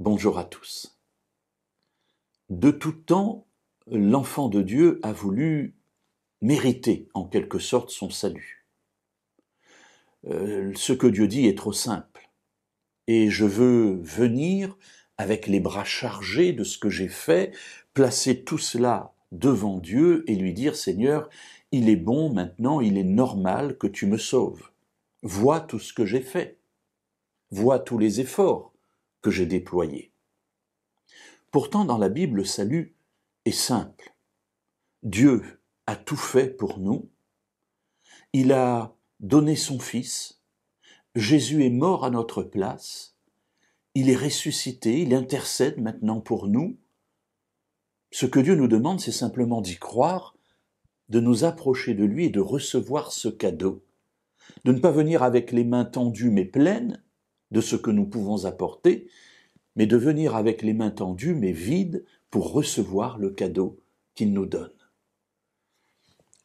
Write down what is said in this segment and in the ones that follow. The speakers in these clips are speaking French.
Bonjour à tous. De tout temps, l'enfant de Dieu a voulu mériter en quelque sorte son salut. Ce que Dieu dit est trop simple. Et je veux venir avec les bras chargés de ce que j'ai fait, placer tout cela devant Dieu et lui dire « Seigneur, il est bon maintenant, il est normal que tu me sauves. Vois tout ce que j'ai fait. Vois tous les efforts que j'ai déployés. » Pourtant, dans la Bible, le salut est simple. Dieu a tout fait pour nous. Il a donné son Fils. Jésus est mort à notre place. Il est ressuscité. Il intercède maintenant pour nous. Ce que Dieu nous demande, c'est simplement d'y croire, de nous approcher de lui et de recevoir ce cadeau. De ne pas venir avec les mains tendues mais pleines de ce que nous pouvons apporter, mais de venir avec les mains tendues mais vides pour recevoir le cadeau qu'il nous donne.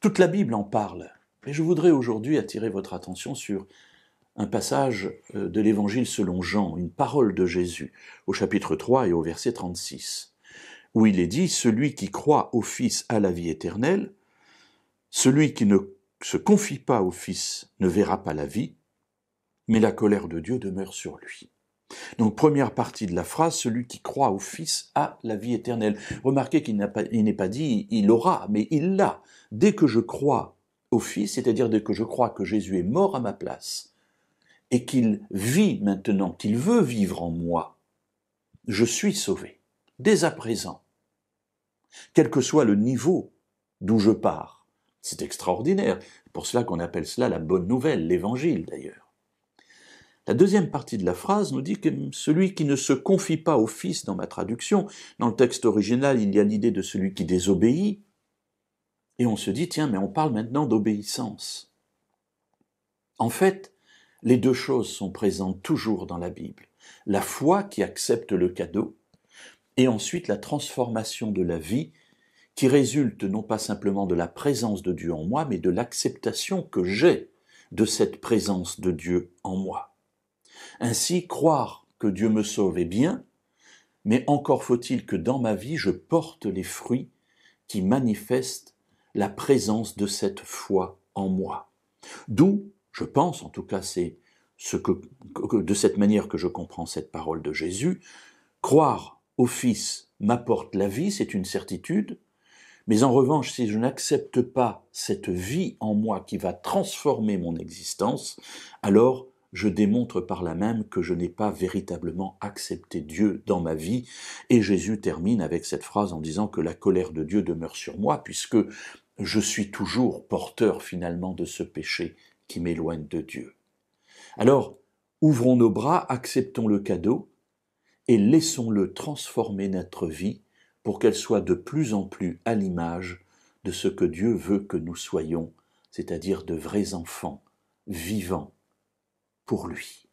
Toute la Bible en parle, et je voudrais aujourd'hui attirer votre attention sur un passage de l'Évangile selon Jean, une parole de Jésus, au chapitre 3 et au verset 36, où il est dit « Celui qui croit au Fils a la vie éternelle, celui qui ne se confie pas au Fils ne verra pas la vie, mais la colère de Dieu demeure sur lui. » Donc, première partie de la phrase, celui qui croit au Fils a la vie éternelle. Remarquez qu'il n'est pas dit « il aura », mais il l'a. Dès que je crois au Fils, c'est-à-dire dès que je crois que Jésus est mort à ma place et qu'il vit maintenant, qu'il veut vivre en moi, je suis sauvé, dès à présent. Quel que soit le niveau d'où je pars. C'est extraordinaire. C'est pour cela qu'on appelle cela la bonne nouvelle, l'évangile d'ailleurs. La deuxième partie de la phrase nous dit que celui qui ne se confie pas au Fils, dans ma traduction, dans le texte original, il y a l'idée de celui qui désobéit, et on se dit, tiens, mais on parle maintenant d'obéissance. En fait, les deux choses sont présentes toujours dans la Bible. La foi qui accepte le cadeau, et ensuite la transformation de la vie qui résulte non pas simplement de la présence de Dieu en moi, mais de l'acceptation que j'ai de cette présence de Dieu en moi. Ainsi, croire que Dieu me sauve est bien, mais encore faut-il que dans ma vie, je porte les fruits qui manifestent la présence de cette foi en moi. D'où, je pense, en tout cas c'est de cette manière que je comprends cette parole de Jésus, croire au Fils m'apporte la vie, c'est une certitude, mais en revanche, si je n'accepte pas cette vie en moi qui va transformer mon existence, alors je démontre par là même que je n'ai pas véritablement accepté Dieu dans ma vie. Et Jésus termine avec cette phrase en disant que la colère de Dieu demeure sur moi, puisque je suis toujours porteur finalement de ce péché qui m'éloigne de Dieu. Alors, ouvrons nos bras, acceptons le cadeau et laissons-le transformer notre vie pour qu'elle soit de plus en plus à l'image de ce que Dieu veut que nous soyons, c'est-à-dire de vrais enfants, vivants pour lui.